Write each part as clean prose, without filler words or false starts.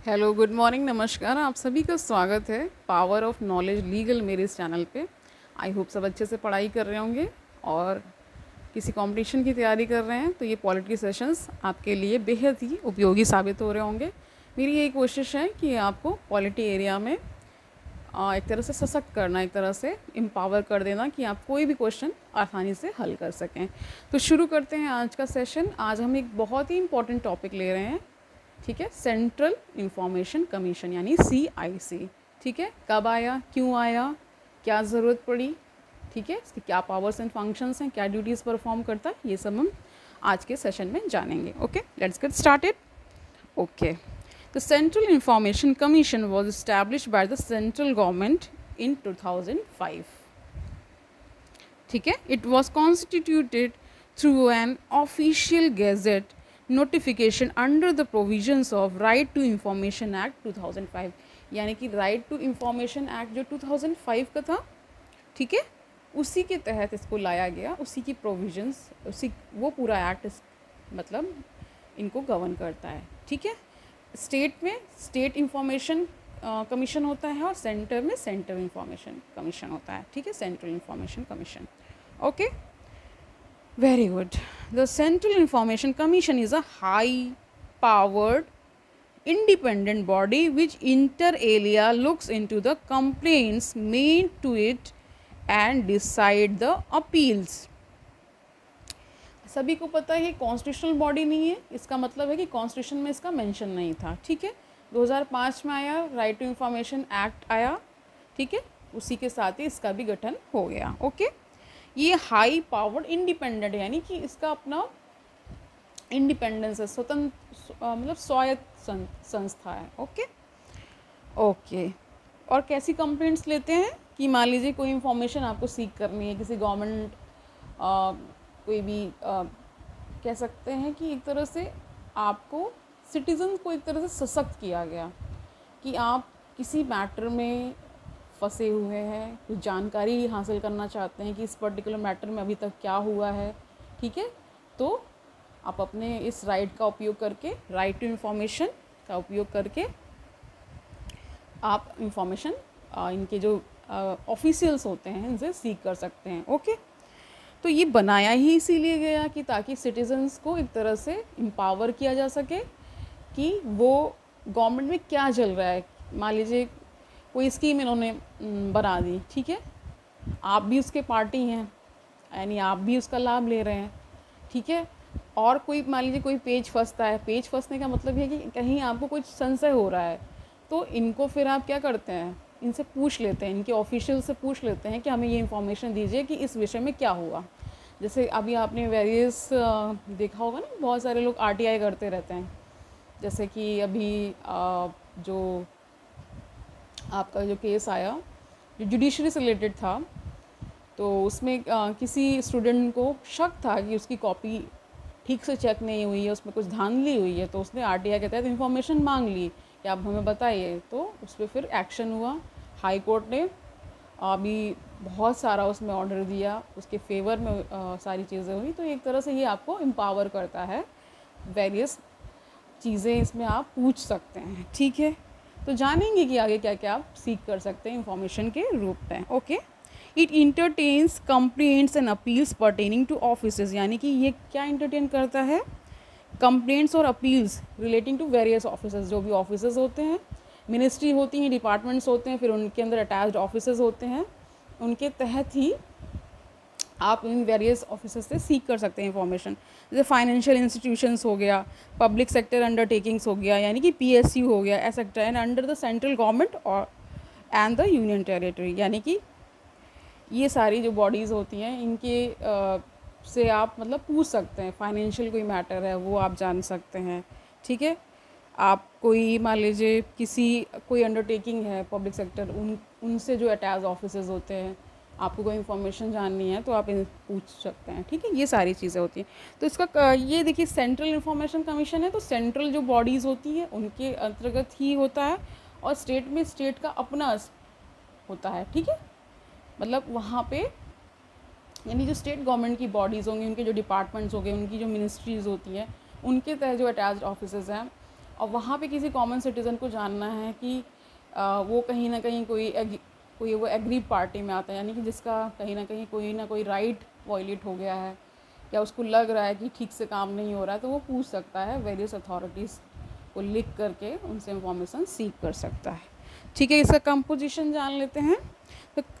Hello, good morning, नमस्कार। आप सभी का स्वागत है पावर ऑफ नॉलेज लीगल मेरे इस चैनल पे। आई होप सब अच्छे से पढ़ाई कर रहे होंगे और किसी कंपटीशन की तैयारी कर रहे हैं तो ये पॉलिटी सेशंस आपके लिए बेहद ही उपयोगी साबित हो रहे होंगे। मेरी यही कोशिश है कि आपको पॉलिटी एरिया में एक तरह से सशक्त करना, एक तरह से एम्पावर कर देना कि आप कोई भी क्वेश्चन आसानी से हल कर सकें। तो शुरू करते हैं आज का सेशन। आज हम एक बहुत ही इंपॉर्टेंट टॉपिक ले रहे हैं, ठीक है। सेंट्रल इंफॉर्मेशन कमीशन यानी CIC, ठीक है। कब आया, क्यों आया, क्या ज़रूरत पड़ी, ठीक है, इसके क्या पावर्स एंड फंक्शंस हैं, क्या ड्यूटीज़ परफॉर्म करता है, ये सब हम आज के सेशन में जानेंगे। Okay, let's get started. Okay, the central information commission was established by the central government in 2005, ठीक है। It was constituted through an official gazette notification under the provisions of right to information act 2005, यानी कि right to information act जो 2005 का था, ठीक है, उसी के तहत इसको लाया गया। उसी की प्रोविजंस, उसी वो पूरा एक्ट मतलब इनको गवर्न करता है, ठीक है। स्टेट में स्टेट इंफॉर्मेशन कमीशन होता है और सेंटर में सेंट्रल इंफॉर्मेशन कमीशन होता है, ठीक है, central information commission. Okay, very good. The Central Information Commission is a high-powered, independent body which inter alia looks into the complaints made to it and decide the appeals. सभी को पता है ये constitutional body नहीं है, इसका मतलब है कि कॉन्स्टिट्यूशन में इसका मेंशन नहीं था, ठीक है। 2005 में आया, राइट टू इंफॉर्मेशन एक्ट आया, ठीक है, उसी के साथ ही इसका भी गठन हो गया। ओके, ये हाई पावर्ड इंडिपेंडेंट यानी कि इसका अपना इंडिपेंडेंस है, स्वतंत्र मतलब स्वायत्त संस्था है। ओके ओके, और कैसी कंप्लेंट्स लेते हैं कि मान लीजिए कोई इंफॉर्मेशन आपको सीख करनी है, किसी गवर्नमेंट कोई भी कह सकते हैं कि एक तरह से आपको सिटीजन को एक तरह से सशक्त किया गया कि आप किसी मैटर में फंसे हुए हैं, कुछ जानकारी हासिल करना चाहते हैं कि इस पर्टिकुलर मैटर में अभी तक क्या हुआ है, ठीक है, तो आप अपने इस राइट का उपयोग करके, राइट टू इंफॉर्मेशन का उपयोग करके आप इंफॉर्मेशन इनके जो ऑफिशियल्स होते हैं इनसे सीख कर सकते हैं। ओके, तो ये बनाया ही इसीलिए गया कि ताकि सिटीजन्स को एक तरह से एम्पावर किया जा सके कि वो गवर्नमेंट में क्या चल रहा है। मान लीजिए कोई स्कीम इन्होंने बना दी, ठीक है, आप भी उसके पार्टी हैं यानी आप भी उसका लाभ ले रहे हैं, ठीक है। और कोई मान लीजिए कोई पेज फंसता है, पेज फंसने का मतलब है कि कहीं आपको कुछ संशय हो रहा है, तो इनको फिर आप क्या करते हैं, इनसे पूछ लेते हैं, इनके ऑफिशियल से पूछ लेते हैं कि हमें ये इन्फॉर्मेशन दीजिए कि इस विषय में क्या हुआ। जैसे अभी आपने वेरियस देखा होगा ना, बहुत सारे लोग RTI करते रहते हैं। जैसे कि अभी जो आपका जो केस आया जो जुडिशरी से रिलेटेड था, तो उसमें किसी स्टूडेंट को शक था कि उसकी कॉपी ठीक से चेक नहीं हुई है, उसमें कुछ धांधली हुई है, तो उसने RTI के तहत इन्फॉर्मेशन मांग ली कि आप हमें बताइए, तो उस पर फिर एक्शन हुआ। हाई कोर्ट ने अभी बहुत सारा उसमें ऑर्डर दिया, उसके फेवर में सारी चीज़ें हुई। तो एक तरह से ये आपको एम्पावर करता है, वेरियस चीज़ें इसमें आप पूछ सकते हैं, ठीक है। तो जानेंगे कि आगे क्या क्या आप सीख कर सकते हैं इंफॉर्मेशन के रूप में। Okay, it entertains complaints and appeals pertaining to offices, यानी कि ये क्या इंटरटेन करता है, कंप्लेंट्स और appeals relating to various offices. जो भी ऑफिसेज होते हैं, मिनिस्ट्री होती हैं, डिपार्टमेंट्स होते हैं, फिर उनके अंदर अटैच्ड ऑफिसेज होते हैं, उनके तहत ही आप इन वेरियस ऑफिसेज से सीख कर सकते हैं इंफॉर्मेशन। जैसे फाइनेंशियल इंस्टीट्यूशंस हो गया, पब्लिक सेक्टर अंडरटेकिंग्स हो गया यानी कि PSU हो गया, a sector and under the central government or and the union territory, यानी कि ये सारी जो बॉडीज़ होती हैं इनके से आप मतलब पूछ सकते हैं। फाइनेंशियल कोई मैटर है वो आप जान सकते हैं, ठीक है। आप कोई मान लीजिए कोई अंडरटेकिंग है पब्लिक सेक्टर, उनसे जो अटैच ऑफिसेज होते हैं, आपको कोई इन्फॉर्मेशन जाननी है तो आप पूछ सकते हैं, ठीक है। ये सारी चीज़ें होती हैं। तो इसका ये देखिए सेंट्रल इंफॉर्मेशन कमीशन है, तो सेंट्रल जो बॉडीज़ होती है उनके अंतर्गत ही होता है, और स्टेट में स्टेट का अपना होता है, ठीक है। मतलब वहाँ पे यानी जो स्टेट गवर्नमेंट की बॉडीज़ होंगी, उनके जो डिपार्टमेंट्स हो गए, उनकी जो मिनिस्ट्रीज़ होती हैं, उनके तहत जो अटैच्ड ऑफिसेज हैं और वहाँ पे किसी कॉमन सिटीज़न को जानना है कि वो कहीं ना कहीं कोई वो एग्री पार्टी में आता है, यानी कि जिसका कहीं ना कोई राइट वायलेट हो गया है या उसको लग रहा है कि ठीक से काम नहीं हो रहा है, तो वो पूछ सकता है, वेरियस अथॉरिटीज़ को लिख करके उनसे इंफॉर्मेशन सीख कर सकता है। ठीक है, इसका कंपोजिशन जान लेते हैं।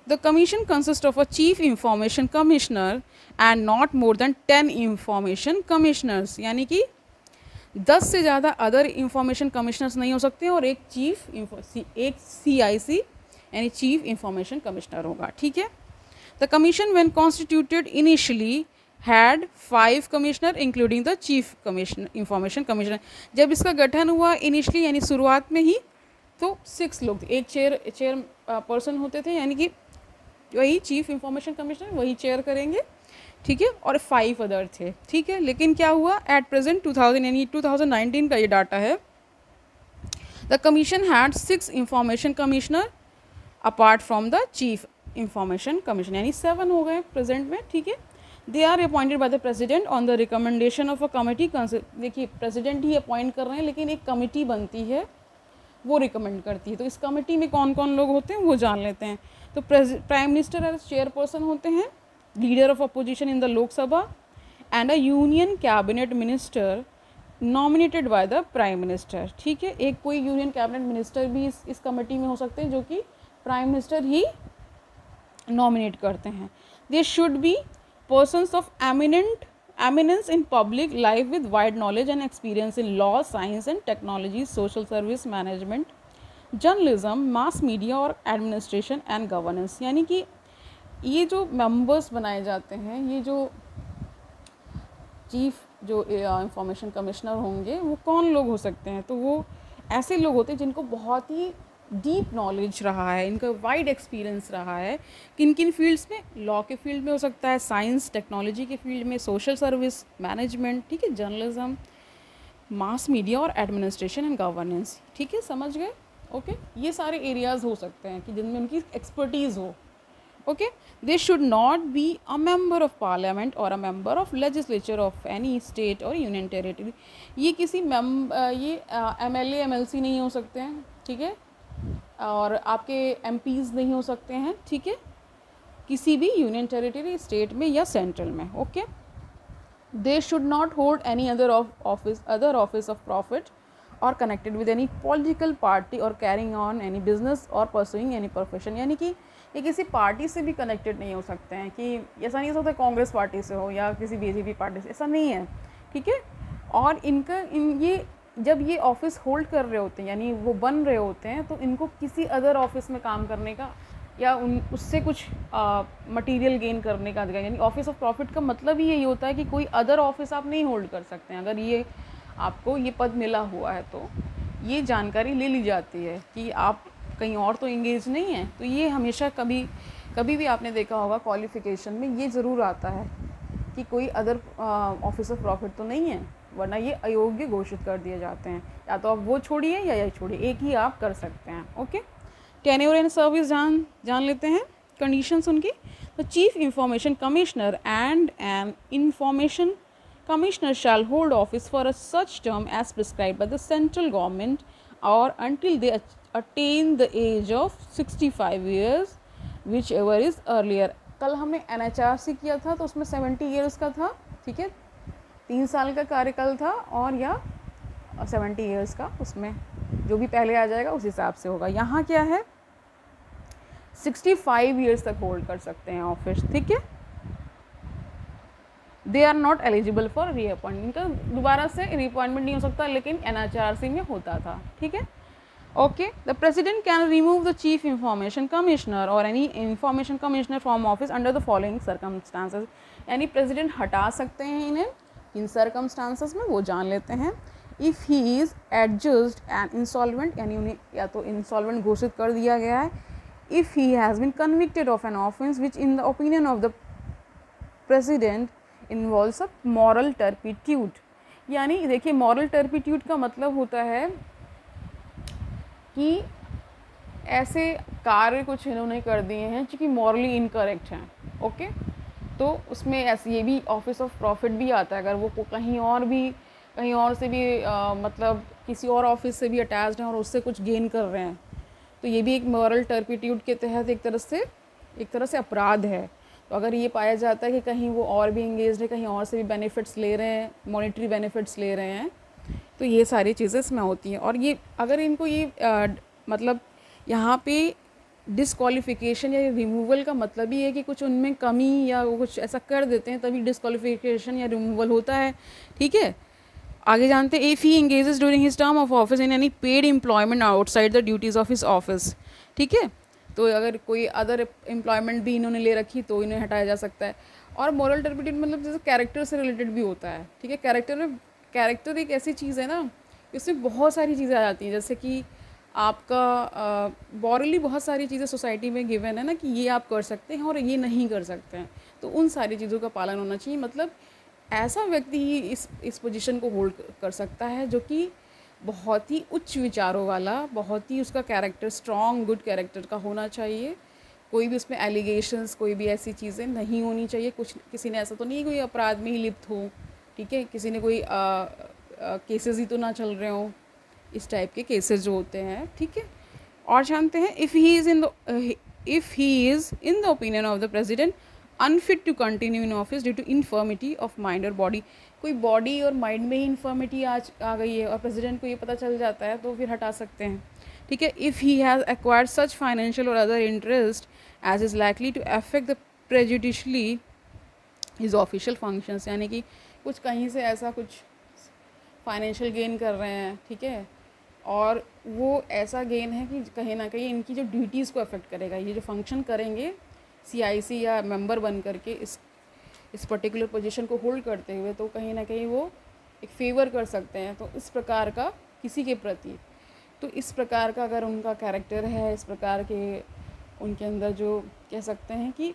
The commission consist of a chief information commissioner and not more than 10 information commissioners, यानी कि 10 से ज़्यादा अदर इंफॉर्मेशन कमिश्नर्स नहीं हो सकते और एक CIC यानी चीफ इंफॉर्मेशन कमिश्नर होगा। ठीक है, the commission when constituted initially had 5 commissioner including the chief commissioner information commissioner. जब इसका गठन हुआ इनिशियली यानी शुरुआत में ही, तो 6 लोग थे, एक चेयर पर्सन होते थे, यानी कि वही चीफ इंफॉर्मेशन कमिश्नर वही चेयर करेंगे। ठीक है, और 5 अदर थे। ठीक है, लेकिन क्या हुआ एट प्रेजेंट 2000 यानी 2019 का ये डाटा है, the commission had 6 information commissioner apart from the chief information commissioner, यानी 7 हो गए प्रेजेंट में। ठीक है, they are appointed by the president on the recommendation of a committee. देखिए प्रेसिडेंट ही अपॉइंट कर रहे हैं, लेकिन एक कमिटी बनती है वो रिकमेंड करती है। तो इस कमेटी में कौन कौन लोग होते हैं वो जान लेते हैं। तो प्राइम मिनिस्टर एज चेयरपर्सन होते हैं, leader of opposition in the Lok Sabha and a union cabinet minister nominated by the prime minister. ठीक है, एक कोई यूनियन कैबिनेट मिनिस्टर भी इस कमेटी में हो सकते हैं जो कि प्राइम मिनिस्टर ही नॉमिनेट करते हैं। They should be persons of eminence in public life with wide knowledge and experience in law, science and technology, social service management, journalism, mass media और administration and governance। यानी कि ये जो members बनाए जाते हैं, ये जो चीफ जो इंफॉर्मेशन कमिश्नर होंगे वो कौन लोग हो सकते हैं, तो वो ऐसे लोग होते हैं जिनको बहुत ही डीप नॉलेज रहा है, इनका वाइड एक्सपीरियंस रहा है। किन किन फील्ड्स में, लॉ के फील्ड में हो सकता है, साइंस टेक्नोलॉजी के फील्ड में, सोशल सर्विस मैनेजमेंट, ठीक है, जर्नलिज्म, मास मीडिया और एडमिनिस्ट्रेशन एंड गवर्नेंस। ठीक है, समझ गए? ओके, ये सारे एरियाज़ हो सकते हैं कि जिनमें उनकी एक्सपर्टीज़ हो। Okay, they should not be a member of parliament or a member of legislature of any state or union territory. ये किसी ये MLA MLC नहीं हो सकते हैं, ठीक है, और आपके MPs नहीं हो सकते हैं, ठीक है, किसी भी यूनियन टेरिटरी, स्टेट में या सेंट्रल में। Okay, they should not hold any other office of profit or connected with any political party or carrying on any business or pursuing any profession. यानी कि ये किसी पार्टी से भी कनेक्टेड नहीं हो सकते हैं, कि ऐसा नहीं हो सकता कांग्रेस पार्टी से हो या किसी BJP पार्टी से, ऐसा नहीं है। ठीक है, और ये जब ये ऑफिस होल्ड कर रहे होते हैं यानी वो बन रहे होते हैं, तो इनको किसी अदर ऑफिस में काम करने का या उससे कुछ मटेरियल गेन करने का अधिकार, यानी ऑफिस ऑफ प्रॉफिट का मतलब ही यही होता है कि कोई अदर ऑफिस आप नहीं होल्ड कर सकते हैं। अगर ये आपको ये पद मिला हुआ है तो ये जानकारी ले ली जाती है कि आप कहीं और तो इंगेज नहीं है। तो ये हमेशा कभी भी आपने देखा होगा क्वालिफिकेशन में ये ज़रूर आता है कि कोई अदर ऑफिस ऑफ प्रॉफिट तो नहीं है, वरना ये अयोग्य घोषित कर दिए जाते हैं। या तो आप वो छोड़िए या ये छोड़िए, एक ही आप कर सकते हैं। ओके, टेन्योर एंड सर्विस जान लेते हैं कंडीशंस उनकी। तो chief information commissioner and an information commissioner shall hold office for a such term as prescribe by the central government और until they attain the age of 65 years whichever is earlier। कल हमने NHRC किया था तो उसमें 70 years का था, ठीक है, 3 साल का कार्यकाल था, और या 70 years का, उसमें जो भी पहले आ जाएगा उस हिसाब से होगा। यहाँ क्या है, 65 years तक होल्ड कर सकते हैं ऑफिस। ठीक है, they are not eligible for reappointment, इनका दोबारा से रीअपॉइंटमेंट नहीं हो सकता, लेकिन NHRC में होता था। ठीक है, okay, the president can remove the chief information commissioner or any information commissioner from office under the following circumstances. यानी प्रेसिडेंट हटा सकते हैं इन्हें इन सर्कमस्टांसेस में, वो जान लेते हैं। If he is adjudged and insolvent, यानी उन्हें या तो इंसॉल्वेंट घोषित कर दिया गया है। If he has been convicted of an offence which in the opinion of the president involves a moral turpitude. यानी देखिए, मॉरल टर्पिट्यूड का मतलब होता है कि ऐसे कार्य कुछ इन्होंने कर दिए हैं जो कि मॉरली इनकरेक्ट हैं। ओके, तो उसमें ऐसे ये भी ऑफिस ऑफ प्रॉफिट भी आता है। अगर वो कहीं और से भी मतलब किसी और ऑफिस से भी अटैच्ड हैं और उससे कुछ गेन कर रहे हैं, तो ये भी एक मॉरल टर्पिट्यूड के तहत एक तरह से अपराध है। तो अगर ये पाया जाता है कि कहीं वो और भी इंगेज है, कहीं और से भी बेनिफिट्स ले रहे हैं, मॉनेटरी बेनिफिट्स ले रहे हैं, तो ये सारी चीज़ें इसमें होती हैं। और ये अगर इनको ये मतलब यहाँ पे डिसक्वालिफिकेशन या रिमूवल का मतलब ही है कि कुछ उनमें कमी या वो कुछ ऐसा कर देते हैं तभी डिसक्वालिफिकेशन या रिमूवल होता है, ठीक है। आगे जानते हैं, if he engages during his term of office in any paid employment outside the duties of his office, ठीक है। तो अगर कोई अदर एम्प्लॉयमेंट भी इन्होंने ले रखी तो इन्हें हटाया जा सकता है। और मॉरल टर्पिट्यूड मतलब जैसे कैरेक्टर से रिलेटेड भी होता है, ठीक है। कैरेक्टर एक ऐसी चीज़ है ना, इसमें बहुत सारी चीज़ें आ जाती हैं, जैसे कि आपका मॉरली बहुत सारी चीज़ें सोसाइटी में गिवन है ना कि ये आप कर सकते हैं और ये नहीं कर सकते हैं, तो उन सारी चीज़ों का पालन होना चाहिए। मतलब ऐसा व्यक्ति ही इस पोजीशन को होल्ड कर सकता है जो कि बहुत ही उच्च विचारों वाला, बहुत ही उसका कैरेक्टर स्ट्रॉन्ग गुड कैरेक्टर का होना चाहिए। कोई भी उसमें एलिगेशंस, कोई भी ऐसी चीज़ें नहीं होनी चाहिए। कुछ किसी ने ऐसा तो नहीं कोई अपराध में ही लिप्त हो, ठीक है, किसी ने कोई केसेस ही तो ना चल रहे हों, इस टाइप के केसेस जो होते हैं, ठीक है। और जानते हैं, if he is in the opinion of the president unfit to continue in office due to infirmity of mind और बॉडी, कोई बॉडी और माइंड में ही इन्फर्मिटी आ गई है और प्रेसिडेंट को ये पता चल जाता है तो फिर हटा सकते हैं, ठीक है। If he has acquired such financial or other interest as is likely to affect the prejudicially his official functions, यानी कि कुछ कहीं से ऐसा कुछ फाइनेंशियल गेन कर रहे हैं, ठीक है, और वो ऐसा गेन है कि कहीं ना कहीं इनकी जो ड्यूटीज़ को अफेक्ट करेगा। ये जो फंक्शन करेंगे CIC या मेंबर बन करके इस पर्टिकुलर पोजीशन को होल्ड करते हुए, तो कहीं ना कहीं वो एक फेवर कर सकते हैं। तो इस प्रकार का किसी के प्रति, तो इस प्रकार का अगर उनका कैरेक्टर है, इस प्रकार के उनके अंदर जो कह सकते हैं कि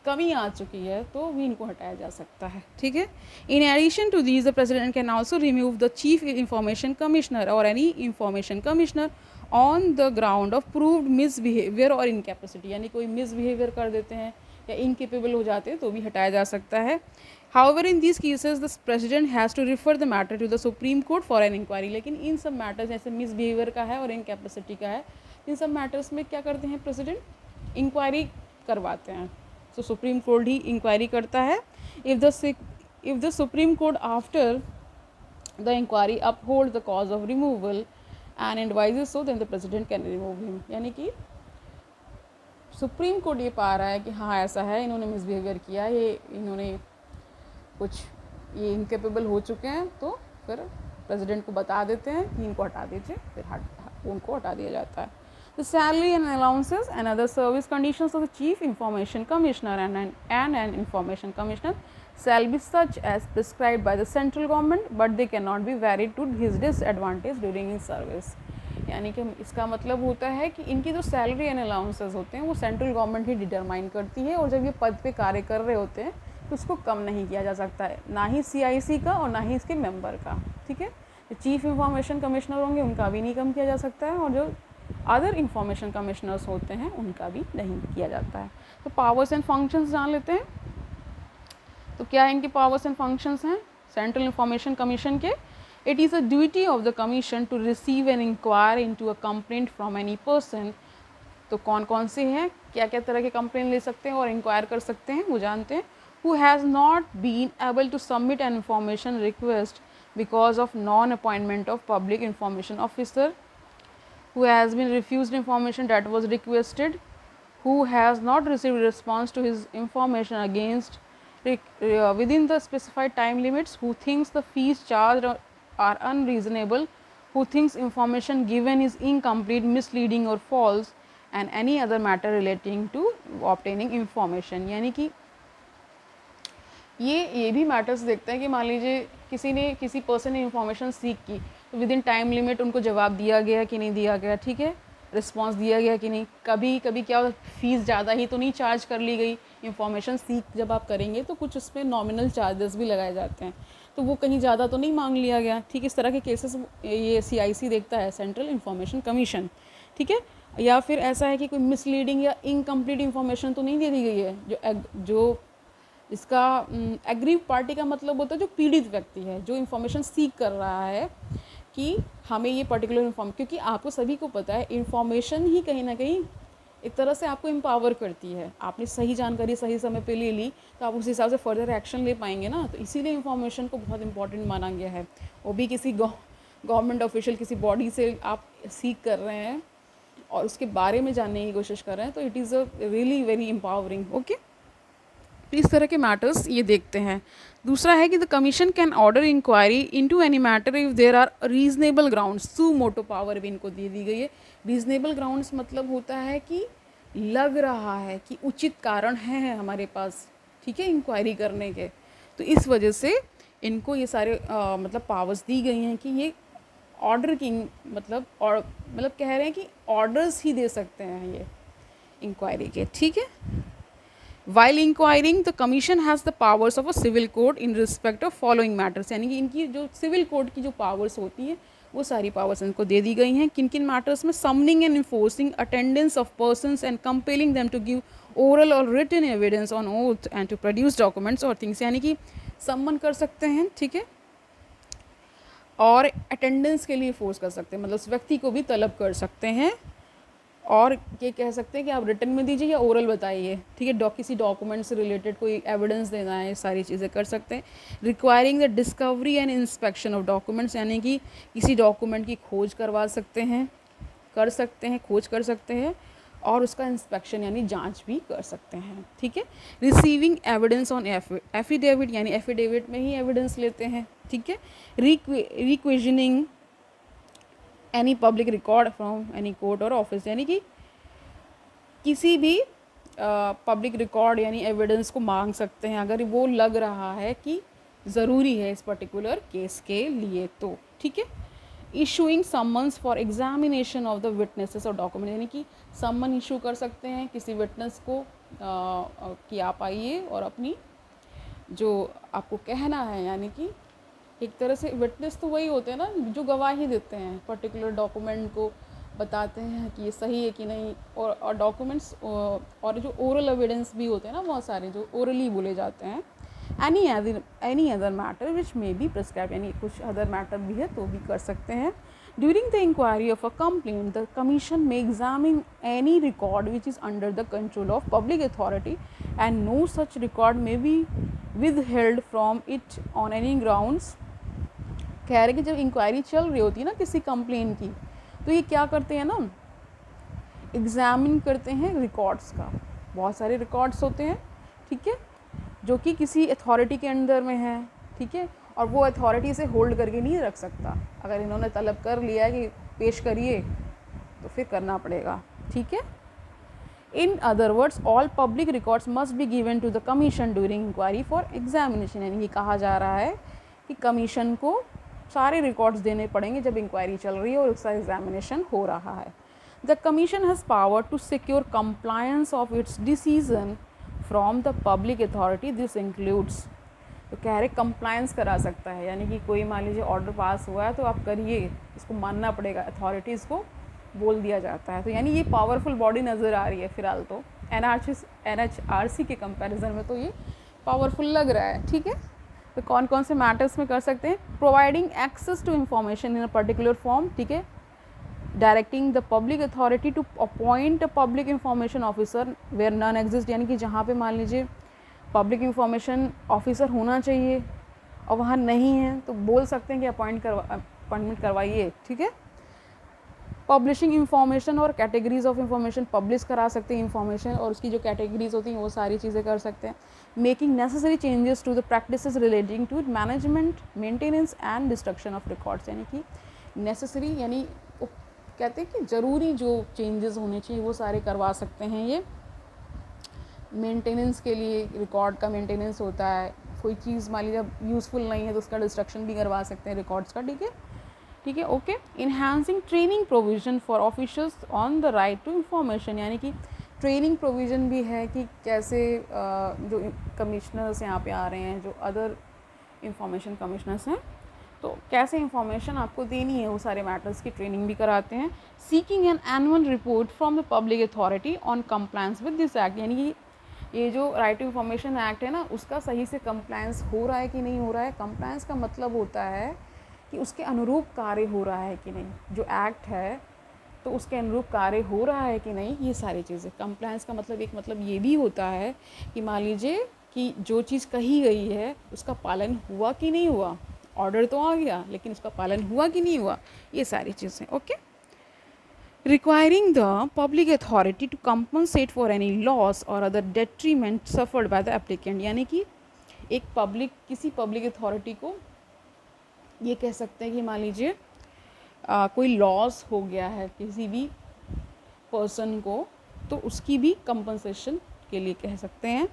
कमी आ चुकी है, तो भी इनको हटाया जा सकता है, ठीक है। In addition to these the president can also remove the chief information commissioner or any information commissioner on the ground of proved misbehaviour or incapacity, यानी कोई मिसबिहेवियर कर देते हैं या इनकेपेबल हो जाते हैं तो भी हटाया जा सकता है। However in these cases the president has to refer the matter to the supreme court for an inquiry, लेकिन इन सब मैटर्स जैसे मिसबिहेवियर का है और इनकैपेसिटी का है, इन सब मैटर्स में क्या करते हैं प्रेसिडेंट, इंक्वायरी करवाते हैं। तो सुप्रीम कोर्ट ही इंक्वायरी करता है। If the supreme court after the inquiry uphold the cause of removal and advises so then the president can remove him, यानी कि सुप्रीम कोर्ट ये पा रहा है कि हाँ ऐसा है, इन्होंने मिसबिहेवियर किया, इन्होंने कुछ ये इनकेपेबल हो चुके हैं, तो फिर प्रेसिडेंट को बता देते हैं कि इनको हटा दीजिए, फिर उनको हटा दिया जाता है। The salary and allowances and other service conditions of the Chief Information Commissioner and an Information Commissioner shall be such as prescribed by the central government, but they cannot be varied to his disadvantage during his service। यानी कि इसका मतलब होता है कि इनकी जो salary and allowances होते हैं वो सेंट्रल गवर्नमेंट ही डिटरमाइन करती है, और जब ये पद पे कार्य कर रहे होते हैं तो उसको कम नहीं किया जा सकता है, ना ही CIC का और ना ही इसके मेंबर का, ठीक है। जो चीफ इंफॉर्मेशन कमिश्नर होंगे उनका भी नहीं कम किया जा सकता है, और जो अदर इंफॉर्मेशन कमिश्नर्स होते हैं उनका भी नहीं किया जाता है। तो पावर्स एंड फंक्शंस जान लेते हैं। तो क्या इनके पावर्स एंड फंक्शंस हैं सेंट्रल इंफॉर्मेशन कमीशन के? It is a duty of the commission to receive and inquire into a complaint from any person. तो कौन कौन से हैं, क्या क्या तरह के कंप्लेंट ले सकते हैं और इंक्वायर कर सकते हैं वो जानते हैं। Who has not been able to submit an information request because of non appointment of public information officer, who has been refused information that was requested, who has not received response to his information against within the specified time limits, who thinks the fees charged are unreasonable, who thinks information given is incomplete, misleading or false, and any other matter relating to obtaining information। यानी कि ये भी matters देखते हैं कि मान लीजिए किसी पर्सन ने इंफॉर्मेशन सीख की, तो विद इन टाइम लिमिट उनको जवाब दिया गया कि नहीं दिया गया, ठीक है, रिस्पांस दिया गया कि नहीं। कभी कभी क्या फ़ीस ज़्यादा ही तो नहीं चार्ज कर ली गई, इंफॉर्मेशन सीख जब आप करेंगे तो कुछ उसमें नॉमिनल चार्जेस भी लगाए जाते हैं, तो वो कहीं ज़्यादा तो नहीं मांग लिया गया, ठीक। इस तरह के केसेस ये CIC देखता है, सेंट्रल इंफॉर्मेशन कमीशन, ठीक है। या फिर ऐसा है कि कोई मिसलीडिंग या इनकम्प्लीट इंफॉर्मेशन तो नहीं दे दी गई है, जो इसका एग्रीव पार्टी का मतलब होता है जो पीड़ित व्यक्ति है, जो इन्फॉर्मेशन सीख कर रहा है कि हमें ये पर्टिकुलर क्योंकि आपको सभी को पता है इंफॉर्मेशन ही कहीं ना कहीं एक तरह से आपको एम्पावर करती है। आपने सही जानकारी सही समय पे ले ली तो आप उस हिसाब से फर्दर एक्शन ले पाएंगे ना। तो इसीलिए इंफॉर्मेशन को बहुत इंपॉर्टेंट माना गया है। वो भी किसी गवर्नमेंट ऑफिशियल किसी बॉडी से आप सीख कर रहे हैं और उसके बारे में जानने की कोशिश कर रहे हैं, तो it is a really very empowering. Okay, तो इस तरह के मैटर्स ये देखते हैं। दूसरा है कि the commission can order inquiry into any matter if there are reasonable grounds. Suo motu power भी इनको दे दी गई है। रीजनेबल ग्राउंड्स मतलब होता है कि लग रहा है कि उचित कारण है हमारे पास, ठीक है, इंक्वायरी करने के। तो इस वजह से इनको ये सारे मतलब पावर्स दी गई हैं कि ये ऑर्डर की मतलब कह रहे हैं कि ऑर्डर्स ही दे सकते हैं ये इंक्वायरी के, ठीक है। While inquiring, the commission has the powers of a civil court in respect of following matters। यानी कि इनकी जो सिविल कोर्ट की जो पावर्स होती हैं वो सारी पावर्स इनको दे दी गई हैं। किन किन मैटर्स में? Summoning and enforcing attendance of persons and compelling them to give oral or written evidence on oath and to produce documents or things. यानी कि सम्मन कर सकते हैं, ठीक है, और अटेंडेंस के लिए फोर्स कर सकते हैं, मतलब उस व्यक्ति को भी तलब कर सकते हैं। और ये कह सकते हैं कि आप रिटन में दीजिए या ओरल बताइए, ठीक है, किसी डॉक्यूमेंट से रिलेटेड कोई एविडेंस देना है, सारी चीज़ें कर सकते हैं। Requiring the discovery and inspection of documents, यानी कि किसी डॉक्यूमेंट की खोज करवा सकते हैं, खोज कर सकते हैं और उसका इंस्पेक्शन यानी जांच भी कर सकते हैं, ठीक है। रिसीविंग एविडेंस ऑन एफिडेविट, यानी एफिडेविट में ही एविडेंस लेते हैं, ठीक है। Requisitioning any public record from any court or office, यानी कि किसी भी पब्लिक रिकॉर्ड यानी एविडेंस को मांग सकते हैं अगर वो लग रहा है कि ज़रूरी है इस पर्टिकुलर केस के लिए, तो ठीक है। Issuing summons for examination of the witnesses और डॉक्यूमेंट, यानी कि समन इशू कर सकते हैं किसी विटनेस को कि आप आइए और अपनी जो आपको कहना है, यानी कि एक तरह से विटनेस तो वही होते हैं ना जो गवाही देते हैं, पर्टिकुलर डॉक्यूमेंट को बताते हैं कि ये सही है कि नहीं। और डॉक्यूमेंट्स और जो ओरल एविडेंस भी होते हैं ना, बहुत सारे जो ओरली बोले जाते हैं। Any other matter which may be prescribe, यानी कुछ अदर मैटर भी है तो भी कर सकते हैं। During the inquiry of a complaint the commission may examine any record which is under the control of public authority and no such record may be withheld from it on any grounds। कह रहे कि जब inquiry चल रही होती है ना किसी कंप्लेन की, तो ये क्या करते हैं ना, एग्जामिन करते हैं रिकॉर्ड्स का। बहुत सारे रिकॉर्ड्स होते हैं, ठीक है, जो कि किसी अथॉरिटी के अंडर में है, ठीक है, और वो अथॉरिटी से होल्ड करके नहीं रख सकता। अगर इन्होंने तलब कर लिया है कि पेश करिए तो फिर करना पड़ेगा, ठीक है। In other words all public records must be given to the commission during inquiry for examination, यानी ये कहा जा रहा है कि कमीशन को सारे रिकॉर्ड्स देने पड़ेंगे जब इंक्वायरी चल रही है और उसका एग्जामिनेशन हो रहा है। The commission has power to secure compliance of its decision from the public authority, this includes. तो कह रहे कंप्लायंस करा सकता है, यानी कि कोई मान लीजिए ऑर्डर पास हुआ है तो आप करिए, इसको मानना पड़ेगा, अथॉरिटीज़ को बोल दिया जाता है। तो यानी ये पावरफुल बॉडी नज़र आ रही है फिलहाल तो NHRC के कंपैरिजन में तो ये पावरफुल लग रहा है, ठीक है। तो कौन कौन से मैटर्स में कर सकते हैं? Providing access to information in a particular form, ठीक है। Directing the public authority to appoint a public information officer where none exist, यानी कि जहाँ पे मान लीजिए पब्लिक इंफॉर्मेशन ऑफिसर होना चाहिए और वहाँ नहीं है तो बोल सकते हैं कि अपॉइंटमेंट करवाइए, ठीक है। पब्लिशिंग इंफॉर्मेशन और कैटेगरीज ऑफ इंफॉर्मेशन, पब्लिश करा सकते हैं इंफॉर्मेशन और उसकी जो कैटेगरीज होती हैं वो सारी चीज़ें कर सकते हैं। Making necessary changes to the practices relating to management, maintenance and destruction of records, यानी कि नेसेसरी यानी वो कहते हैं कि ज़रूरी जो चेंजेस होने चाहिए वो सारे करवा सकते हैं ये। मेंटेनेंस के लिए रिकॉर्ड का मेंटेनेंस होता है, कोई चीज़ मान लीजिए यूज़फुल नहीं है तो उसका डिस्ट्रक्शन भी करवा सकते हैं रिकॉर्ड्स का, ठीक है, ठीक है, okay. Enhancing training provision for officials on the right to information, यानी कि ट्रेनिंग प्रोविज़न भी है कि कैसे जो कमिश्नर्स यहाँ पे आ रहे हैं, जो अदर इंफॉर्मेशन कमिश्नर्स हैं, तो कैसे इंफॉर्मेशन आपको देनी है वो सारे मैटर्स की ट्रेनिंग भी कराते हैं। Seeking N annual report from the public authority on compliance with this act, यानी कि ये जो राइट टू इंफॉर्मेशन एक्ट है ना उसका सही से कंप्लायंस हो रहा है कि नहीं हो रहा है। कंप्लायंस का मतलब होता है कि उसके अनुरूप कार्य हो रहा है कि नहीं, जो एक्ट है तो उसके अनुरूप कार्य हो रहा है कि नहीं, ये सारी चीज़ें। कंप्लायंस का मतलब एक मतलब ये भी होता है कि मान लीजिए कि जो चीज़ कही गई है उसका पालन हुआ कि नहीं हुआ। ऑर्डर तो आ गया लेकिन उसका पालन हुआ कि नहीं हुआ, ये सारी चीज़ें। Okay, requiring the public authority to compensate for any loss or other detriment suffered by the applicant, यानी कि एक किसी पब्लिक अथॉरिटी को ये कह सकते हैं कि मान लीजिए कोई लॉस हो गया है किसी भी पर्सन को, तो उसकी भी कंपनसेशन के लिए कह सकते हैं।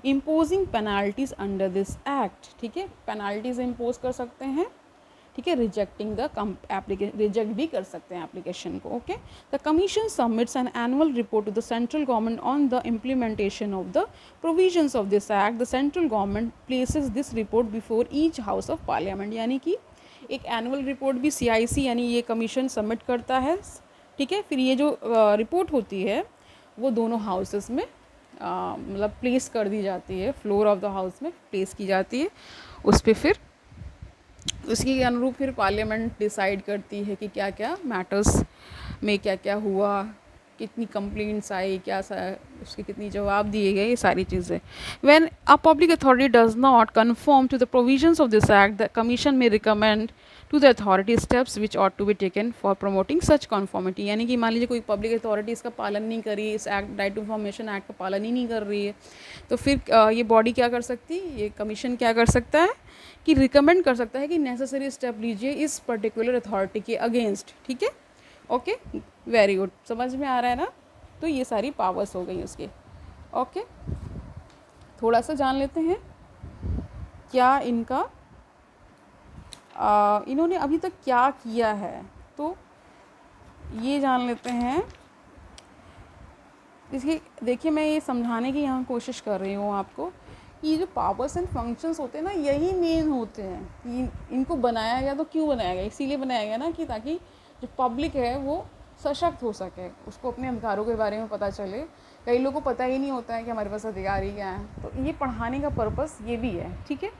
Imposing penalties under this act, ठीक है, पेनाल्टीज इम्पोज कर सकते हैं, ठीक है। रिजेक्टिंग द एप्लीकेशन, रिजेक्ट भी कर सकते हैं एप्लीकेशन को। Okay, the commission submits an annual report to the central government on the implementation of the provisions of this act. The central government places this report before each house of parliament, यानी कि एक annual report भी CIC यानी ये commission submit करता है, ठीक है। फिर ये जो रिपोर्ट होती है वो दोनों हाउसेस में मतलब प्लेस कर दी जाती है, फ्लोर ऑफ द हाउस में प्लेस की जाती है। उस पर फिर उसके अनुरूप फिर पार्लियामेंट डिसाइड करती है कि क्या क्या मैटर्स में क्या क्या हुआ, कितनी कंप्लेंट्स आई, क्या उसके कितनी जवाब दिए गए, ये सारी चीज़ें। When a public authority does not confirm to the provisions of this act, the commission may recommend to the authority steps which ought to be taken for promoting such conformity, यानी कि मान लीजिए कोई पब्लिक अथॉरिटी इसका पालन नहीं कर रही है, इस act right to information act का पालन ही नहीं कर रही है, तो फिर ये बॉडी क्या कर सकती है, ये कमीशन क्या कर सकता है कि रिकमेंड कर सकता है कि नेसेसरी स्टेप लीजिए इस पर्टिकुलर अथॉरिटी के अगेंस्ट, ठीक है। ओके, वेरी गुड, समझ में आ रहा है ना। तो ये सारी पावर्स हो गई उसकी। ओके, थोड़ा सा जान लेते हैं क्या इनका इन्होंने अभी तक क्या किया है, तो ये जान लेते हैं। इसकी देखिए मैं ये समझाने की यहाँ कोशिश कर रही हूँ आपको कि ये जो पावर्स एंड फंक्शंस होते हैं ना, यही मेन होते हैं कि इनको बनाया गया। तो क्यों बनाया गया, इसीलिए बनाया गया ना कि ताकि जो पब्लिक है वो सशक्त हो सके, उसको अपने अधिकारों के बारे में पता चले। कई लोगों को पता ही नहीं होता है कि हमारे पास अधिकार ही क्या है, तो ये पढ़ाने का पर्पस ये भी है, ठीक है।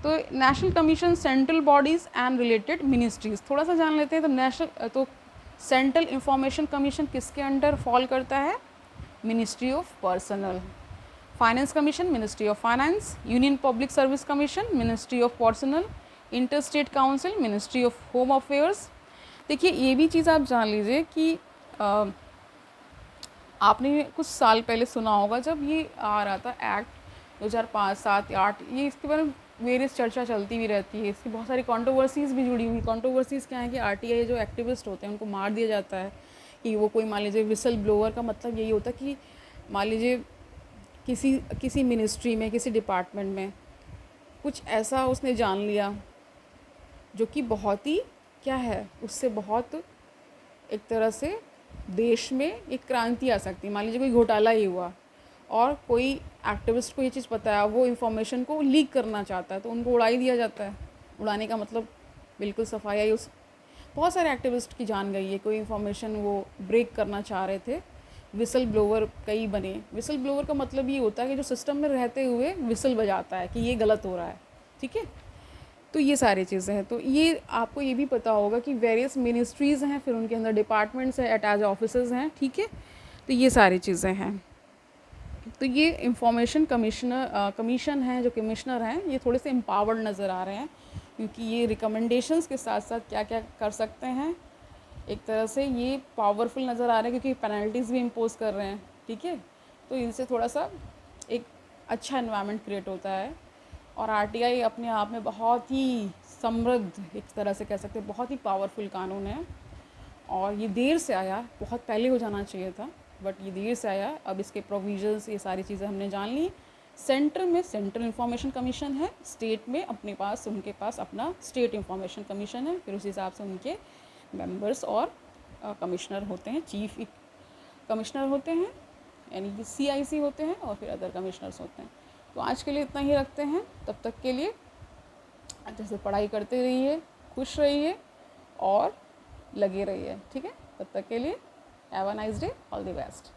तो national commission, central bodies and related ministries, थोड़ा सा जान लेते हैं। तो सेंट्रल इंफॉर्मेशन कमीशन किसके अंडर फॉल करता है, ministry of personal. Finance commission, ministry of finance. Union public service commission, ministry of personal. Inter state council, ministry of home affairs. देखिए ये भी चीज़ आप जान लीजिए कि आपने कुछ साल पहले सुना होगा जब ये आ रहा था एक्ट 2005, 7, 8, ये इसके बारे में वेरियस चर्चा चलती भी रहती है। इसकी बहुत सारी कंट्रोवर्सीज़ भी जुड़ी हुई। कंट्रोवर्सीज़ क्या है कि RTI जो एक्टिविस्ट होते हैं उनको मार दिया जाता है कि वो कोई, मान लीजिए विसल ब्लोअर का मतलब यही होता है कि मान लीजिए किसी मिनिस्ट्री में, किसी डिपार्टमेंट में कुछ ऐसा उसने जान लिया जो कि बहुत ही क्या है, उससे बहुत एक तरह से देश में एक क्रांति आ सकती है। मान लीजिए कोई घोटाला ही हुआ और कोई एक्टिविस्ट को ये चीज़ पता है, वो इन्फॉर्मेशन को लीक करना चाहता है, तो उनको उड़ा ही दिया जाता है। उड़ाने का मतलब बिल्कुल सफाई आई। उस बहुत सारे एक्टिविस्ट की जान गई है, कोई इन्फॉर्मेशन वो ब्रेक करना चाह रहे थे, विसल ब्लोअर कई बने। विसल ब्लोअर का मतलब ये होता है कि जो सिस्टम में रहते हुए विसल बजाता है कि ये गलत हो रहा है, ठीक है। तो ये सारी चीज़ें हैं। तो ये आपको ये भी पता होगा कि वेरियस मिनिस्ट्रीज़ हैं, फिर उनके अंदर डिपार्टमेंट्स हैं, अटैच ऑफिसेज हैं, ठीक है। तो ये सारी चीज़ें हैं। तो ये इंफॉर्मेशन कमीशन है, जो कमिश्नर हैं, ये थोड़े से एम्पावर्ड नज़र आ रहे हैं क्योंकि ये रिकमेंडेशंस के साथ साथ क्या क्या कर सकते हैं, एक तरह से ये पावरफुल नज़र आ रहे हैं क्योंकि पेनल्टीज़ भी इम्पोज कर रहे हैं, ठीक है। तो इनसे थोड़ा सा एक अच्छा एनवायरनमेंट क्रिएट होता है। और RTI अपने आप में बहुत ही समृद्ध, एक तरह से कह सकते हैं बहुत ही पावरफुल कानून है। और ये देर से आया, बहुत पहले हो जाना चाहिए था, बट ये देर से आया। अब इसके प्रोविजंस, ये सारी चीज़ें हमने जान ली। सेंटर में सेंट्रल इंफॉर्मेशन कमीशन है, स्टेट में उनके पास अपना स्टेट इंफॉर्मेशन कमीशन है। फिर उस हिसाब से उनके मेंबर्स और कमिश्नर होते हैं, चीफ कमिश्नर होते हैं, यानी कि CIC होते हैं, और फिर अदर कमिश्नर्स होते हैं। तो आज के लिए इतना ही रखते हैं। तब तक के लिए अच्छे से पढ़ाई करते रहिए, खुश रहिए और लगे रहिए, ठीक है। तब तक के लिए have a nice day, all the best.